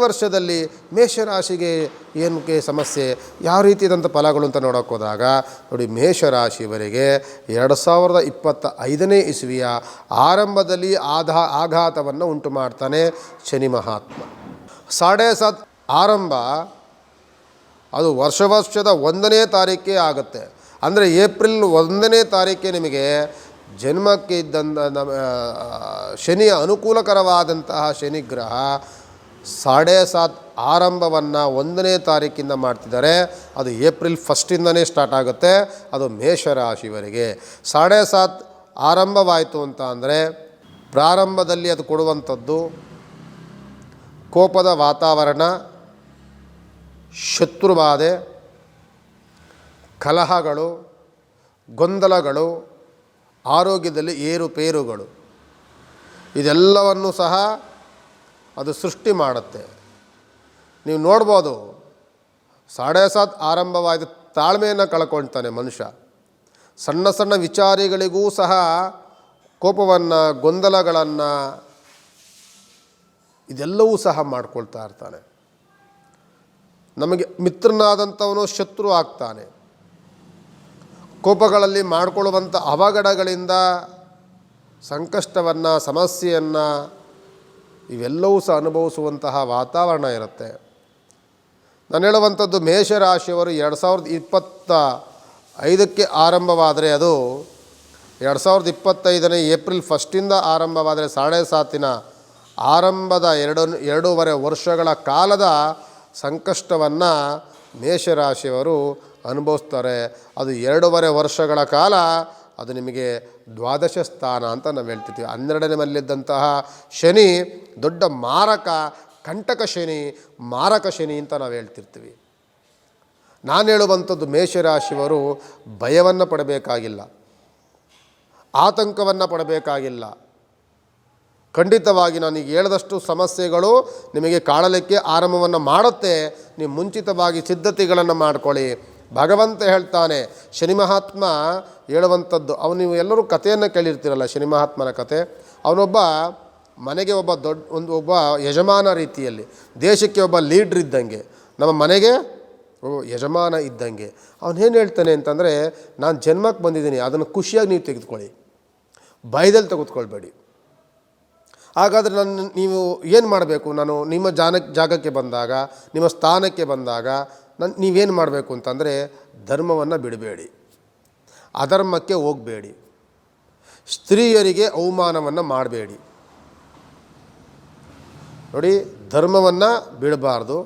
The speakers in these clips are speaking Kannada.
ವರ್ಷದಲ್ಲಿ ಮೇಷರಾಶಿಗೆ ಏನಕ್ಕೆ ಸಮಸ್ಯೆ, ಯಾವ ರೀತಿಯಾದಂಥ ಫಲಗಳು ಅಂತ ನೋಡೋಕೆ ಹೋದಾಗ ನೋಡಿ, ಮೇಷರಾಶಿಯವರಿಗೆ 2025ನೇ ಇಸವಿಯ ಆರಂಭದಲ್ಲಿ ಆಘಾತವನ್ನು ಉಂಟು ಮಾಡ್ತಾನೆ ಶನಿ ಮಹಾತ್ಮ. 7.5 ಆರಂಭ ಅದು ವರ್ಷದ 1ನೇ ತಾರೀಕೆ ಆಗುತ್ತೆ. ಅಂದರೆ ಏಪ್ರಿಲ್ 1ನೇ ತಾರೀಕೆ ನಿಮಗೆ ಜನ್ಮಕ್ಕೆ ಇದ್ದಂಥ ಶನಿಯ ಅನುಕೂಲಕರವಾದಂತಹ ಶನಿಗ್ರಹ 7.5 ಆರಂಭವನ್ನು 1ನೇ ತಾರೀಕಿಂದ ಮಾಡ್ತಿದ್ದಾರೆ. ಅದು ಏಪ್ರಿಲ್ 1 ಸ್ಟಾರ್ಟ್ ಆಗುತ್ತೆ. ಅದು ಮೇಷರಾಶಿವರೆಗೆ 7.5 ಆರಂಭವಾಯಿತು ಅಂತ ಅಂದರೆ ಪ್ರಾರಂಭದಲ್ಲಿ ಅದು ಕೊಡುವಂಥದ್ದು ಕೋಪದ ವಾತಾವರಣ, ಶತ್ರುಬಾಧೆ, ಕಲಹಗಳು, ಗೊಂದಲಗಳು, ಆರೋಗ್ಯದಲ್ಲಿ ಏರುಪೇರುಗಳು, ಇದೆಲ್ಲವನ್ನು ಸಹ ಅದು ಸೃಷ್ಟಿ ಮಾಡುತ್ತೆ. ನೀವು ನೋಡ್ಬೋದು, 7.5 ಆರಂಭವಾದ ತಾಳ್ಮೆಯನ್ನು ಕಳ್ಕೊಳ್ತಾನೆ ಮನುಷ್ಯ. ಸಣ್ಣ ಸಣ್ಣ ವಿಚಾರಗಳಿಗೂ ಸಹ ಕೋಪವನ್ನು, ಗೊಂದಲಗಳನ್ನು ಇದೆಲ್ಲವೂ ಸಹ ಮಾಡ್ಕೊಳ್ತಾ ಇರ್ತಾನೆ. ನಮಗೆ ಮಿತ್ರನಾದಂಥವನು ಶತ್ರು ಆಗ್ತಾನೆ. ಕೋಪಗಳಲ್ಲಿ ಮಾಡಿಕೊಳ್ಳುವಂಥ ಅವಘಡಗಳಿಂದ ಸಂಕಷ್ಟವನ್ನು, ಸಮಸ್ಯೆಯನ್ನು ಇವೆಲ್ಲವೂ ಸಹ ಅನುಭವಿಸುವಂತಹ ವಾತಾವರಣ ಇರುತ್ತೆ. ನಾನು ಹೇಳುವಂಥದ್ದು, ಮೇಷರಾಶಿಯವರು 2025ಕ್ಕೆ ಆರಂಭವಾದರೆ ಅದು 2025ನೇ ಏಪ್ರಿಲ್ 1 ಆರಂಭವಾದರೆ 7.5 ಆರಂಭದ 2.5 ವರ್ಷಗಳ ಕಾಲದ ಸಂಕಷ್ಟವನ್ನು ಮೇಷರಾಶಿಯವರು ಅನುಭವಿಸ್ತಾರೆ. ಅದು 2.5 ವರ್ಷಗಳ ಕಾಲ ಅದು ನಿಮಗೆ ದ್ವಾದಶ ಸ್ಥಾನ ಅಂತ ನಾವು ಹೇಳ್ತಿರ್ತೀವಿ. 12ನೇ ಮನೆಯಲ್ಲಿದ್ದಂತಹ ಶನಿ ದೊಡ್ಡ ಮಾರಕ, ಕಂಟಕ ಶನಿ, ಮಾರಕ ಶನಿ ಅಂತ ನಾವು ಹೇಳ್ತಿರ್ತೀವಿ. ನಾನು ಹೇಳುವಂಥದ್ದು, ಮೇಷರಾಶಿಯವರು ಭಯವನ್ನು ಪಡಬೇಕಾಗಿಲ್ಲ, ಆತಂಕವನ್ನು ಪಡಬೇಕಾಗಿಲ್ಲ. ಖಂಡಿತವಾಗಿ ನಾನೀಗ ಹೇಳಿದಷ್ಟು ಸಮಸ್ಯೆಗಳು ನಿಮಗೆ ಕಾಡಲಿಕ್ಕೆ ಆರಂಭವನ್ನು ಮಾಡುತ್ತೆ. ನೀವು ಮುಂಚಿತವಾಗಿ ಸಿದ್ಧತೆಗಳನ್ನು ಮಾಡ್ಕೊಳ್ಳಿ. ಭಗವಂತ ಹೇಳ್ತಾನೆ, ಶನಿ ಮಹಾತ್ಮ ಹೇಳುವಂಥದ್ದು, ನೀವು ಎಲ್ಲರೂ ಕಥೆಯನ್ನು ಕೇಳಿರ್ತೀರಲ್ಲ, ಶನಿ ಮಹಾತ್ಮನ ಕಥೆ. ಅವನೊಬ್ಬ ಮನೆಗೆ ಒಬ್ಬ ಯಜಮಾನ ರೀತಿಯಲ್ಲಿ, ದೇಶಕ್ಕೆ ಒಬ್ಬ ಲೀಡ್ರ್ ಇದ್ದಂಗೆ, ನಮ್ಮ ಮನೆಗೆ ಯಜಮಾನ ಇದ್ದಂಗೆ. ಅವನೇನು ಹೇಳ್ತಾನೆ ಅಂತಂದರೆ, ನಾನು ಜನ್ಮಕ್ಕೆ ಬಂದಿದ್ದೀನಿ, ಅದನ್ನು ಖುಷಿಯಾಗಿ ನೀವು ತೆಗೆದುಕೊಳ್ಳಿ, ಭಯದಲ್ಲಿ ತೆಗೆದುಕೊಳ್ಬೇಡಿ. ಹಾಗಾದರೆ ನೀವು ಏನು ಮಾಡಬೇಕು? ನಾನು ನಿಮ್ಮ ಜಾಗಕ್ಕೆ ಬಂದಾಗ, ನಿಮ್ಮ ಸ್ಥಾನಕ್ಕೆ ಬಂದಾಗ ನೀವೇನು ಮಾಡಬೇಕು ಅಂತಂದರೆ, ಧರ್ಮವನ್ನು ಬಿಡಬೇಡಿ, ಅಧರ್ಮಕ್ಕೆ ಹೋಗಬೇಡಿ, ಸ್ತ್ರೀಯರಿಗೆ ಅವಮಾನವನ್ನು ಮಾಡಬೇಡಿ. ನೋಡಿ, ಧರ್ಮವನ್ನು ಬಿಡಬಾರ್ದು,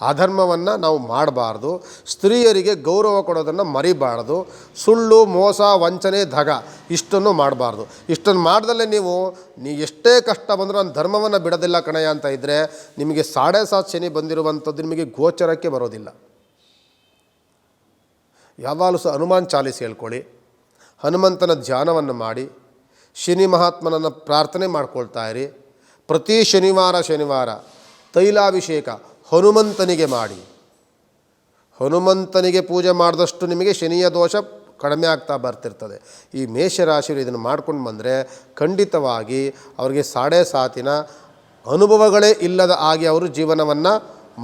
ಅಧರ್ಮವನ್ನು ನಾವು ಮಾಡಬಾರ್ದು, ಸ್ತ್ರೀಯರಿಗೆ ಗೌರವ ಕೊಡೋದನ್ನು ಮರಿಬಾರ್ದು, ಸುಳ್ಳು, ಮೋಸ, ವಂಚನೆ, ದಗ ಇಷ್ಟನ್ನು ಮಾಡಬಾರ್ದು. ಇಷ್ಟನ್ನು ಮಾಡ್ದಲ್ಲೇ ನೀವು ಎಷ್ಟೇ ಕಷ್ಟ ಬಂದರೂ ನಾನು ಧರ್ಮವನ್ನು ಬಿಡೋದಿಲ್ಲ ಕಣಯ್ಯ ಅಂತ ಇದ್ದರೆ, ನಿಮಗೆ 7.5 ಶನಿ ಬಂದಿರುವಂಥದ್ದು ನಿಮಗೆ ಗೋಚರಕ್ಕೆ ಬರೋದಿಲ್ಲ. ಯಾವಾಗಲೂ ಸಹ ಹನುಮಾನ್ ಚಾಲೀಸ್ ಹೇಳ್ಕೊಳ್ಳಿ, ಹನುಮಂತನ ಧ್ಯಾನವನ್ನು ಮಾಡಿ, ಶನಿ ಮಹಾತ್ಮನನ್ನು ಪ್ರಾರ್ಥನೆ ಮಾಡ್ಕೊಳ್ತಾ ಇರಿ. ಪ್ರತಿ ಶನಿವಾರ ತೈಲಾಭಿಷೇಕ ಹನುಮಂತನಿಗೆ ಮಾಡಿ. ಹನುಮಂತನಿಗೆ ಪೂಜೆ ಮಾಡಿದಷ್ಟು ನಿಮಗೆ ಶನಿಯ ದೋಷ ಕಡಿಮೆ ಆಗ್ತಾ ಬರ್ತಿರ್ತದೆ. ಈ ಮೇಷರಾಶಿಯರು ಇದನ್ನು ಮಾಡ್ಕೊಂಡು ಬಂದರೆ ಖಂಡಿತವಾಗಿ ಅವರಿಗೆ 7.5 ಅನುಭವಗಳೇ ಇಲ್ಲದ ಹಾಗೆ ಅವರು ಜೀವನವನ್ನು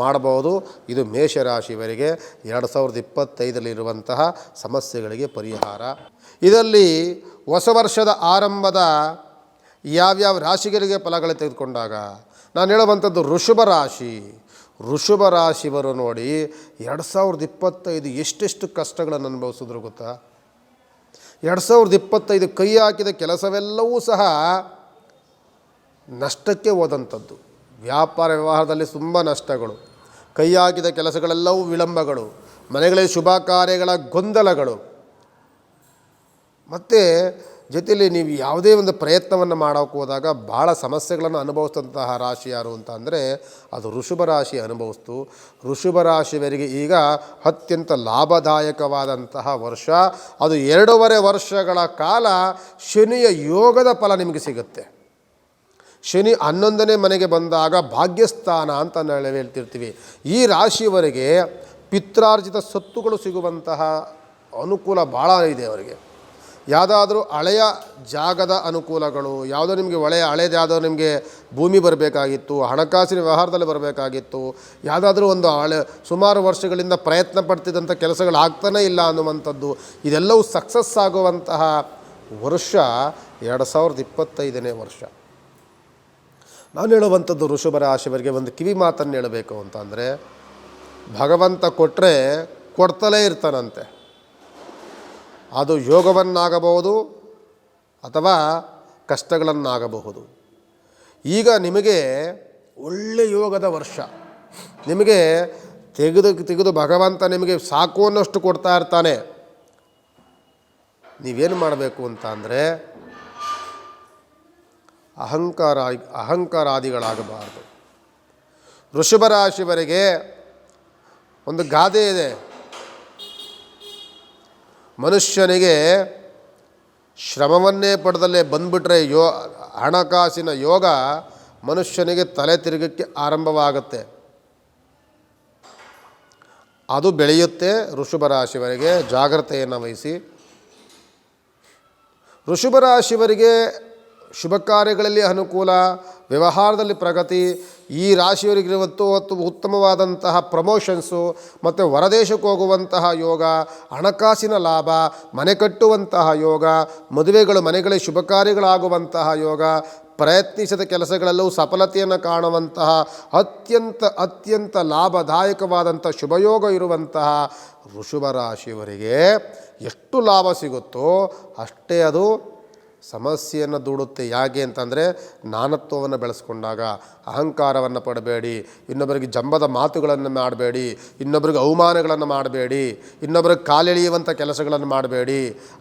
ಮಾಡಬಹುದು. ಇದು ಮೇಷರಾಶಿಯವರಿಗೆ 2025ರಲ್ಲಿರುವಂತಹ ಸಮಸ್ಯೆಗಳಿಗೆ ಪರಿಹಾರ. ಇದರಲ್ಲಿ ಹೊಸ ವರ್ಷದ ಆರಂಭದ ಯಾವ್ಯಾವ ರಾಶಿಗಳಿಗೆ ಫಲಗಳು ತೆಗೆದುಕೊಂಡಾಗ ನಾನು ಹೇಳುವಂಥದ್ದು, ವೃಷಭ ರಾಶಿಯವರು ನೋಡಿ 2025 ಎಷ್ಟೆಷ್ಟು ಕಷ್ಟಗಳನ್ನು ಅನುಭವಿಸಿದ್ರು ಗೊತ್ತಾ? 2025 ಕೈ ಹಾಕಿದ ಕೆಲಸವೆಲ್ಲವೂ ಸಹ ನಷ್ಟಕ್ಕೆ ಹೋದಂಥದ್ದು. ವ್ಯಾಪಾರ ವ್ಯವಹಾರದಲ್ಲಿ ತುಂಬ ನಷ್ಟಗಳು, ಕೈ ಹಾಕಿದ ಕೆಲಸಗಳೆಲ್ಲವೂ ವಿಳಂಬಗಳು, ಮನೆಗಳಲ್ಲಿ ಶುಭ ಕಾರ್ಯಗಳ ಗೊಂದಲಗಳು, ಮತ್ತು ಜೊತೆಯಲ್ಲಿ ನೀವು ಯಾವುದೇ ಒಂದು ಪ್ರಯತ್ನವನ್ನು ಮಾಡೋಕ್ಕೆ ಹೋದಾಗ ಭಾಳ ಸಮಸ್ಯೆಗಳನ್ನು ಅನುಭವಿಸಿದಂತಹ ರಾಶಿ ಯಾರು ಅಂತ ಅಂದರೆ ಅದು ವೃಷಭ ರಾಶಿ ಅನುಭವಿಸ್ತು. ವೃಷಭ ರಾಶಿಯವರಿಗೆ ಈಗ ಅತ್ಯಂತ ಲಾಭದಾಯಕವಾದಂತಹ ವರ್ಷ. ಅದು 2.5 ವರ್ಷಗಳ ಕಾಲ ಶನಿಯ ಯೋಗದ ಫಲ ನಿಮಗೆ ಸಿಗುತ್ತೆ. ಶನಿ 11ನೇ ಮನೆಗೆ ಬಂದಾಗ ಭಾಗ್ಯಸ್ಥಾನ ಅಂತ ನಾವು ಹೇಳ್ತಿರ್ತೀವಿ. ಈ ರಾಶಿಯವರಿಗೆ ಪಿತ್ರಾರ್ಜಿತ ಸತ್ತುಗಳು ಸಿಗುವಂತಹ ಅನುಕೂಲ ಭಾಳ ಇದೆ ಅವರಿಗೆ. ಯಾವುದಾದ್ರೂ ಹಳೆಯ ಜಾಗದ ಅನುಕೂಲಗಳು, ಯಾವುದೋ ನಿಮಗೆ ಹಳೆಯದು ಯಾವುದೋ ನಿಮಗೆ ಭೂಮಿ ಬರಬೇಕಾಗಿತ್ತು, ಹಣಕಾಸಿನ ವ್ಯವಹಾರದಲ್ಲಿ ಬರಬೇಕಾಗಿತ್ತು, ಯಾವುದಾದ್ರೂ ಒಂದು ಸುಮಾರು ವರ್ಷಗಳಿಂದ ಪ್ರಯತ್ನ ಪಡ್ತಿದ್ದಂಥ ಕೆಲಸಗಳು ಆಗ್ತಾನೇ ಇಲ್ಲ ಅನ್ನುವಂಥದ್ದು, ಇದೆಲ್ಲವೂ ಸಕ್ಸಸ್ ಆಗುವಂತಹ ವರ್ಷ 2025ನೇ ವರ್ಷ. ನಾನು ಹೇಳುವಂಥದ್ದು ವೃಷಭ ರಾಶಿಯವರಿಗೆ ಒಂದು ಕಿವಿ ಮಾತನ್ನು ಹೇಳಬೇಕು ಅಂತಂದರೆ, ಭಗವಂತ ಕೊಟ್ಟರೆ ಕೊಡ್ತಲೇ ಇರ್ತಾನಂತೆ. ಅದು ಯೋಗವನ್ನಾಗಬಹುದು ಅಥವಾ ಕಷ್ಟಗಳನ್ನಾಗಬಹುದು. ಈಗ ನಿಮಗೆ ಒಳ್ಳೆ ಯೋಗದ ವರ್ಷ, ನಿಮಗೆ ತೆಗೆದು ಭಗವಂತ ನಿಮಗೆ ಸಾಕು ಅನ್ನೋಷ್ಟು ಕೊಡ್ತಾ ಇರ್ತಾನೆ. ನೀವೇನು ಮಾಡಬೇಕು ಅಂತ ಅಂದರೆ ಅಹಂಕಾರಾದಿಗಳಾಗಬಾರ್ದು. ವೃಷಭ ರಾಶಿಯವರಿಗೆ ಒಂದು ಗಾದೆ ಇದೆ, ಮನುಷ್ಯನಿಗೆ ಶ್ರಮವನ್ನೇ ಪಡೆದಲ್ಲೇ ಬಂದುಬಿಟ್ರೆ ಹಣಕಾಸಿನ ಯೋಗ ಮನುಷ್ಯನಿಗೆ ತಲೆ ತಿರುಗಕ್ಕೆ ಆರಂಭವಾಗುತ್ತೆ, ಅದು ಬೆಳೆಯುತ್ತೆ. ವೃಷಭ ರಾಶಿಯವರಿಗೆ ಜಾಗ್ರತೆಯನ್ನು ವಹಿಸಿ. ವೃಷಭ ರಾಶಿಯವರಿಗೆ ಶುಭ ಕಾರ್ಯಗಳಲ್ಲಿ ಅನುಕೂಲ, ವ್ಯವಹಾರದಲ್ಲಿ ಪ್ರಗತಿ. ಈ ರಾಶಿಯವರಿಗಿರುವತ್ತು ಉತ್ತಮವಾದಂತಹ ಪ್ರಮೋಷನ್ಸು ಮತ್ತು ಹೊರದೇಶಕ್ಕೆ ಹೋಗುವಂತಹ ಯೋಗ, ಹಣಕಾಸಿನ ಲಾಭ, ಮನೆ ಕಟ್ಟುವಂತಹ ಯೋಗ, ಮದುವೆಗಳು ಮನೆಗಳೇ ಶುಭ ಕಾರ್ಯಗಳಾಗುವಂತಹ ಯೋಗ, ಪ್ರಯತ್ನಿಸಿದ ಕೆಲಸಗಳಲ್ಲೂ ಸಫಲತೆಯನ್ನು ಕಾಣುವಂತಹ ಅತ್ಯಂತ ಲಾಭದಾಯಕವಾದಂಥ ಶುಭಯೋಗ ಇರುವಂತಹ ವೃಷಭ ರಾಶಿಯವರಿಗೆ ಎಷ್ಟು ಲಾಭ ಸಿಗುತ್ತೋ ಅಷ್ಟೇ ಅದು ಸಮಸ್ಯೆಯನ್ನು ದೂಡುತ್ತೆ. ಯಾಕೆ ಅಂತಂದರೆ, ನಾನತ್ವವನ್ನು ಬೆಳೆಸ್ಕೊಂಡಾಗ ಅಹಂಕಾರವನ್ನು ಪಡಬೇಡಿ, ಇನ್ನೊಬ್ಬರಿಗೆ ಜಂಬದ ಮಾತುಗಳನ್ನು ಮಾಡಬೇಡಿ, ಇನ್ನೊಬ್ಬರಿಗೆ ಅವಮಾನಗಳನ್ನು ಮಾಡಬೇಡಿ, ಇನ್ನೊಬ್ಬರಿಗೆ ಕಾಲೆಳೆಯುವಂಥ ಕೆಲಸಗಳನ್ನು ಮಾಡಬೇಡಿ,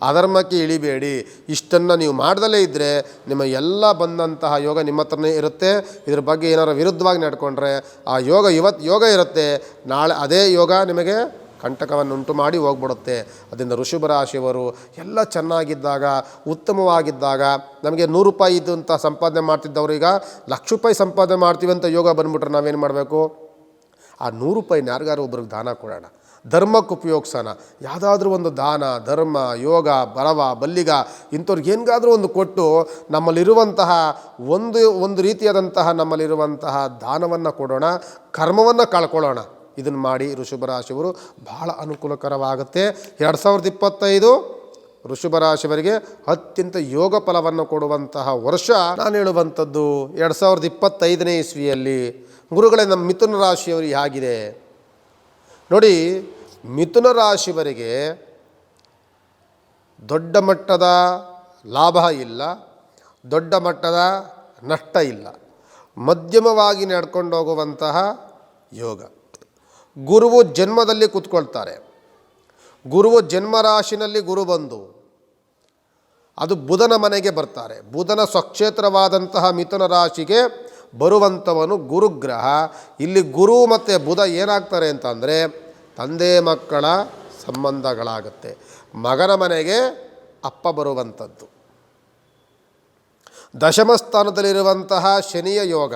ಅಧರ್ಮಕ್ಕೆ ಇಳಿಬೇಡಿ. ಇಷ್ಟನ್ನು ನೀವು ಮಾಡ್ದಲೇ ಇದ್ದರೆ ನಿಮ್ಮ ಎಲ್ಲ ಬಂದಂತಹ ಯೋಗ ನಿಮ್ಮ ಹತ್ರನೇ ಇರುತ್ತೆ. ಇದ್ರ ಬಗ್ಗೆ ಏನಾರು ವಿರುದ್ಧವಾಗಿ ನಡ್ಕೊಂಡ್ರೆ ಆ ಯೋಗ ಇವತ್ತು ಯೋಗ ಇರುತ್ತೆ, ನಾಳೆ ಅದೇ ಯೋಗ ನಿಮಗೆ ಕಂಟಕವನ್ನು ಉಂಟು ಮಾಡಿ ಹೋಗ್ಬಿಡುತ್ತೆ. ಅದರಿಂದ ವೃಷಭ ರಾಶಿಯವರು ಎಲ್ಲ ಚೆನ್ನಾಗಿದ್ದಾಗ, ಉತ್ತಮವಾಗಿದ್ದಾಗ, ನಮಗೆ 100 ರೂಪಾಯಿ ಇದ್ದಂಥ ಸಂಪಾದನೆ ಮಾಡ್ತಿದ್ದವರು ಈಗ ₹1,00,000 ಸಂಪಾದನೆ ಮಾಡ್ತೀವಿ ಅಂತ ಯೋಗ ಬಂದುಬಿಟ್ರೆ ನಾವೇನು ಮಾಡಬೇಕು? ಆ 100 ರೂಪಾಯಿನ ಯಾರಿಗಾರು ಒಬ್ರಿಗೆ ದಾನ ಕೊಡೋಣ, ಧರ್ಮಕ್ಕೆ ಉಪಯೋಗಿಸೋಣ. ಯಾವುದಾದ್ರೂ ಒಂದು ದಾನ, ಧರ್ಮ, ಯೋಗ, ಬರವ, ಬಲ್ಲಿಗ ಇಂಥವ್ರಿಗೆ ಏನಿಗಾದರೂ ಒಂದು ಕೊಟ್ಟು ನಮ್ಮಲ್ಲಿರುವಂತಹ ಒಂದು ರೀತಿಯಾದಂತಹ ನಮ್ಮಲ್ಲಿರುವಂತಹ ದಾನವನ್ನು ಕೊಡೋಣ, ಕರ್ಮವನ್ನು ಕಳ್ಕೊಳ್ಳೋಣ. ಇದನ್ನು ಮಾಡಿ ವೃಷಭ ರಾಶಿಯವರು ಬಹಳ ಅನುಕೂಲಕರವಾಗುತ್ತೆ. 2025 ವೃಷಭ ರಾಶಿಯವರಿಗೆ ಅತ್ಯಂತ ಯೋಗ ಫಲವನ್ನು ಕೊಡುವಂತಹ ವರ್ಷ. ನಾನು ಹೇಳುವಂಥದ್ದು 2025ನೇ ಇಸ್ವಿಯಲ್ಲಿ ಗುರುಗಳೇ ನಮ್ಮ ಮಿಥುನ ರಾಶಿಯವರು ಹೇಗಿದೆ ನೋಡಿ. ಮಿಥುನ ರಾಶಿಯವರಿಗೆ ದೊಡ್ಡ ಮಟ್ಟದ ಲಾಭ ಇಲ್ಲ, ದೊಡ್ಡ ಮಟ್ಟದ ನಷ್ಟ ಇಲ್ಲ, ಮಧ್ಯಮವಾಗಿ ನಡ್ಕೊಂಡು ಹೋಗುವಂತಹ ಯೋಗ. ಗುರುವು ಜನ್ಮದಲ್ಲಿ ಕೂತ್ಕೊಳ್ತಾರೆ. ಗುರುವು ಜನ್ಮರಾಶಿನಲ್ಲಿ ಗುರು ಬಂದು ಅದು ಬುಧನ ಮನೆಗೆ ಬರ್ತಾರೆ. ಬುಧನ ಸ್ವಕ್ಷೇತ್ರವಾದಂತಹ ಮಿಥುನ ರಾಶಿಗೆ ಬರುವಂಥವನು ಗುರುಗ್ರಹ. ಇಲ್ಲಿ ಗುರು ಮತ್ತು ಬುಧ ಏನಾಗ್ತಾರೆ ಅಂತಂದರೆ ತಂದೆ ಮಕ್ಕಳ ಸಂಬಂಧಗಳಾಗುತ್ತೆ. ಮಗನ ಮನೆಗೆ ಅಪ್ಪ ಬರುವಂಥದ್ದು. ದಶಮ ಸ್ಥಾನದಲ್ಲಿರುವಂತಹ ಶನಿಯ ಯೋಗ.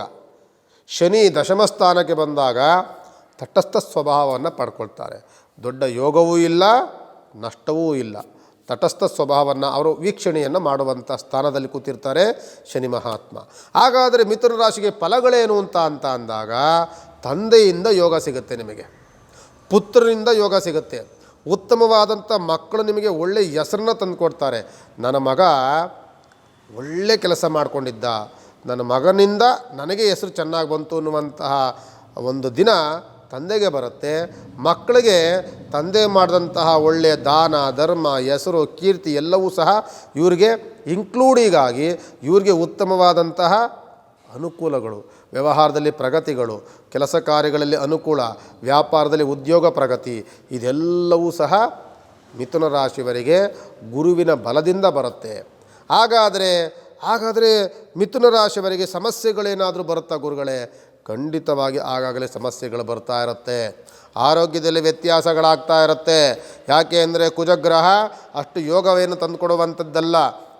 ಶನಿ ದಶಮ ಸ್ಥಾನಕ್ಕೆ ಬಂದಾಗ ತಟಸ್ಥ ಸ್ವಭಾವವನ್ನು ಪಡ್ಕೊಳ್ತಾರೆ. ದೊಡ್ಡ ಯೋಗವೂ ಇಲ್ಲ, ನಷ್ಟವೂ ಇಲ್ಲ. ತಟಸ್ಥ ಸ್ವಭಾವವನ್ನು ಅವರು ವೀಕ್ಷಣೆಯನ್ನು ಮಾಡುವಂಥ ಸ್ಥಾನದಲ್ಲಿ ಕೂತಿರ್ತಾರೆ ಶನಿ ಮಹಾತ್ಮ. ಹಾಗಾದರೆ ಮಿಥುನ ರಾಶಿಗೆ ಫಲಗಳೇನು ಅಂತ ಅಂದಾಗ ತಂದೆಯಿಂದ ಯೋಗ ಸಿಗುತ್ತೆ, ನಿಮಗೆ ಪುತ್ರನಿಂದ ಯೋಗ ಸಿಗುತ್ತೆ, ಉತ್ತಮವಾದಂಥ ಮಕ್ಕಳು ನಿಮಗೆ ಒಳ್ಳೆಯ ಹೆಸರನ್ನು ತಂದುಕೊಡ್ತಾರೆ. ನನ್ನ ಮಗ ಒಳ್ಳೆ ಕೆಲಸ ಮಾಡಿಕೊಂಡಿದ್ದ, ನನ್ನ ಮಗನಿಂದ ನನಗೆ ಹೆಸರು ಚೆನ್ನಾಗಿ ಬಂತು ಅನ್ನುವಂತಹ ಒಂದು ದಿನ ತಂದೆಗೆ ಬರುತ್ತೆ. ಮಕ್ಕಳಿಗೆ ತಂದೆ ಮಾಡಿದಂತಹ ಒಳ್ಳೆಯ ದಾನ, ಧರ್ಮ, ಹೆಸರು, ಕೀರ್ತಿ ಎಲ್ಲವೂ ಸಹ ಇವರಿಗೆ ಇನ್ಕ್ಲೂಡಿಗಾಗಿ ಇವರಿಗೆ ಉತ್ತಮವಾದಂತಹ ಅನುಕೂಲಗಳು, ವ್ಯವಹಾರದಲ್ಲಿ ಪ್ರಗತಿಗಳು, ಕೆಲಸ ಕಾರ್ಯಗಳಲ್ಲಿ ಅನುಕೂಲ, ವ್ಯಾಪಾರದಲ್ಲಿ ಉದ್ಯೋಗ ಪ್ರಗತಿ, ಇದೆಲ್ಲವೂ ಸಹ ಮಿಥುನ ರಾಶಿಯವರಿಗೆ ಗುರುವಿನ ಬಲದಿಂದ ಬರುತ್ತೆ. ಹಾಗಾದರೆ ಮಿಥುನ ರಾಶಿಯವರಿಗೆ ಸಮಸ್ಯೆಗಳೇನಾದರೂ ಬರುತ್ತಾ ಗುರುಗಳೇ? ಖಂಡಿತವಾಗಿ ಆಗಾಗಲೇ ಸಮಸ್ಯೆಗಳು ಬರ್ತಾ ಇರುತ್ತೆ. ಆರೋಗ್ಯದಲ್ಲಿ ವ್ಯತ್ಯಾಸಗಳಾಗ್ತಾ ಇರುತ್ತೆ. ಯಾಕೆ ಅಂದರೆ ಕುಜಗ್ರಹ ಅಷ್ಟು ಯೋಗವೇನು ತಂದುಕೊಡುವಂಥದ್ದಲ್ಲ.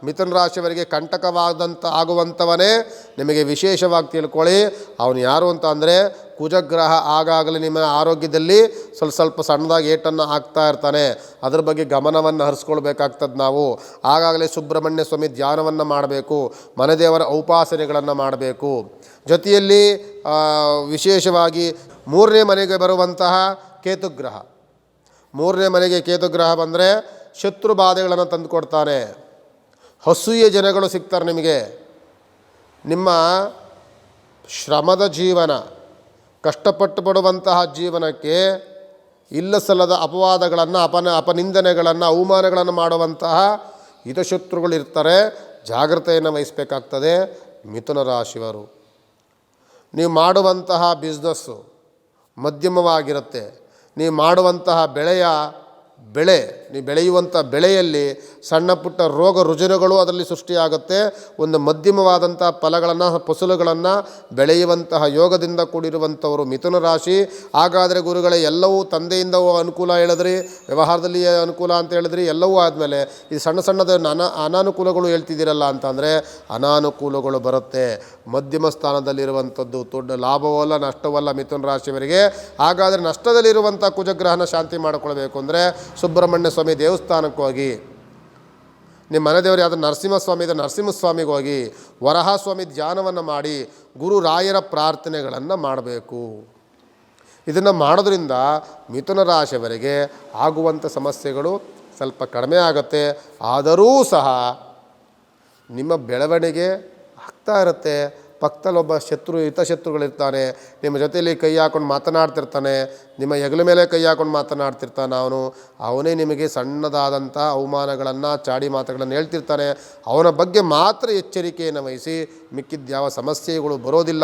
ಮಿಥುನ ರಾಶಿಯವರಿಗೆ ಕಂಟಕವಾದಂಥ ಆಗುವಂಥವನೇ ನಿಮಗೆ ವಿಶೇಷವಾಗಿ ತಿಳ್ಕೊಳ್ಳಿ. ಅವನು ಯಾರು ಅಂತ ಅಂದರೆ ಕುಜಗ್ರಹ ಆಗಾಗಲೇ ನಿಮ್ಮ ಆರೋಗ್ಯದಲ್ಲಿ ಸ್ವಲ್ಪ ಸಣ್ಣದಾಗಿ ಏಟನ್ನು ಹಾಕ್ತಾ ಇರ್ತಾನೆ. ಅದ್ರ ಬಗ್ಗೆ ಗಮನವನ್ನು ಹರಿಸ್ಕೊಳ್ಬೇಕಾಗ್ತದೆ. ನಾವು ಆಗಾಗಲೇ ಸುಬ್ರಹ್ಮಣ್ಯ ಸ್ವಾಮಿ ಧ್ಯಾನವನ್ನು ಮಾಡಬೇಕು, ಮನೆದೇವರ ಉಪಾಸನೆಗಳನ್ನು ಮಾಡಬೇಕು. ಜೊತೆಯಲ್ಲಿ ವಿಶೇಷವಾಗಿ 3ನೇ ಮನೆಗೆ ಬರುವಂತಹ ಕೇತುಗ್ರಹ, 3ನೇ ಮನೆಗೆ ಕೇತುಗ್ರಹ ಬಂದರೆ ಶತ್ರು ಬಾಧೆಗಳನ್ನು ತಂದುಕೊಡ್ತಾನೆ. ಅಸೂಯೆ ಜನಗಳು ಸಿಗ್ತಾರೆ ನಿಮಗೆ. ನಿಮ್ಮ ಶ್ರಮದ ಜೀವನ, ಕಷ್ಟಪಟ್ಟು ಪಡುವಂತಹ ಜೀವನಕ್ಕೆ ಇಲ್ಲ ಸಲ್ಲದ ಅಪವಾದಗಳನ್ನು, ಅಪನಿಂದನೆಗಳನ್ನು, ಅವಮಾನಗಳನ್ನು ಮಾಡುವಂತಹ ಹಿತಶತ್ರುಗಳಿರ್ತಾರೆ. ಜಾಗ್ರತೆಯನ್ನು ವಹಿಸಬೇಕಾಗ್ತದೆ ಮಿಥುನ ರಾಶಿಯವರು. ನೀವು ಮಾಡುವಂತಹ ಬಿಸ್ನೆಸ್ಸು ಮಧ್ಯಮವಾಗಿರುತ್ತೆ. ನೀವು ಮಾಡುವಂತಹ ನೀವು ಬೆಳೆಯುವಂಥ ಬೆಳೆಯಲ್ಲಿ ಸಣ್ಣ ಪುಟ್ಟ ರೋಗ ರುಜಿನಗಳು ಅದರಲ್ಲಿ ಸೃಷ್ಟಿಯಾಗುತ್ತೆ. ಒಂದು ಮಧ್ಯಮವಾದಂಥ ಫಸಲುಗಳನ್ನು ಬೆಳೆಯುವಂತಹ ಯೋಗದಿಂದ ಕೂಡಿರುವಂಥವರು ಮಿಥುನ ರಾಶಿ. ಹಾಗಾದರೆ ಗುರುಗಳೇ, ಎಲ್ಲವೂ ತಂದೆಯಿಂದ ಅನುಕೂಲ ಹೇಳಿದ್ರಿ, ವ್ಯವಹಾರದಲ್ಲಿ ಅನುಕೂಲ ಅಂತ ಹೇಳಿದ್ರಿ, ಎಲ್ಲವೂ ಆದಮೇಲೆ ಇದು ಸಣ್ಣದ ಅನಾನುಕೂಲಗಳು ಹೇಳ್ತಿದ್ದೀರಲ್ಲ ಅಂತಂದರೆ, ಅನಾನುಕೂಲಗಳು ಬರುತ್ತೆ. ಮಧ್ಯಮ ಸ್ಥಾನದಲ್ಲಿರುವಂಥದ್ದು ದೊಡ್ಡ ಲಾಭವಲ್ಲ ನಷ್ಟವಲ್ಲ ಮಿಥುನ ರಾಶಿಯವರಿಗೆ. ಹಾಗಾದರೆ ನಷ್ಟದಲ್ಲಿರುವಂಥ ಕುಜಗ್ರಹನ ಶಾಂತಿ ಮಾಡಿಕೊಳ್ಬೇಕು ಅಂದರೆ ಸುಬ್ರಹ್ಮಣ್ಯ ಸ್ವಾಮಿ ದೇವಸ್ಥಾನಕ್ಕೆ ಹೋಗಿ, ನಿಮ್ಮ ಮನೆ ದೇವರು ಯಾವುದೋ ನರಸಿಂಹಸ್ವಾಮಿ ಇದೆ, ನರಸಿಂಹಸ್ವಾಮಿಗೆ ಹೋಗಿ ವರಹ ಸ್ವಾಮಿ ಧ್ಯಾನವನ್ನು ಮಾಡಿ ಗುರು ರಾಯರ ಪ್ರಾರ್ಥನೆಗಳನ್ನು ಮಾಡಬೇಕು. ಇದನ್ನು ಮಾಡೋದ್ರಿಂದ ಮಿಥುನ ರಾಶಿಯವರಿಗೆ ಆಗುವಂಥ ಸಮಸ್ಯೆಗಳು ಸ್ವಲ್ಪ ಕಡಿಮೆ ಆಗುತ್ತೆ. ಆದರೂ ಸಹ ನಿಮ್ಮ ಬೆಳವಣಿಗೆ ಆಗ್ತಾ ಇರುತ್ತೆ. ಪಕ್ಕದಲ್ಲಿ ಒಬ್ಬ ಹಿತಶತ್ರುಗಳಿರ್ತಾನೆ, ನಿಮ್ಮ ಜೊತೆಯಲ್ಲಿ ಕೈ ಹಾಕೊಂಡು ಮಾತನಾಡ್ತಿರ್ತಾನೆ, ನಿಮ್ಮ ಹೆಗಲ ಮೇಲೆ ಕೈ ಹಾಕೊಂಡು ಮಾತನಾಡ್ತಿರ್ತಾನೆ. ಅವನೇ ನಿಮಗೆ ಸಣ್ಣದಾದಂಥ ಅವಮಾನಗಳನ್ನು, ಚಾಡಿ ಮಾತುಗಳನ್ನು ಹೇಳ್ತಿರ್ತಾನೆ. ಅವನ ಬಗ್ಗೆ ಮಾತ್ರ ಎಚ್ಚರಿಕೆಯನ್ನು ವಹಿಸಿ, ಮಿಕ್ಕಿದ್ಯಾವ ಸಮಸ್ಯೆಗಳು ಬರೋದಿಲ್ಲ.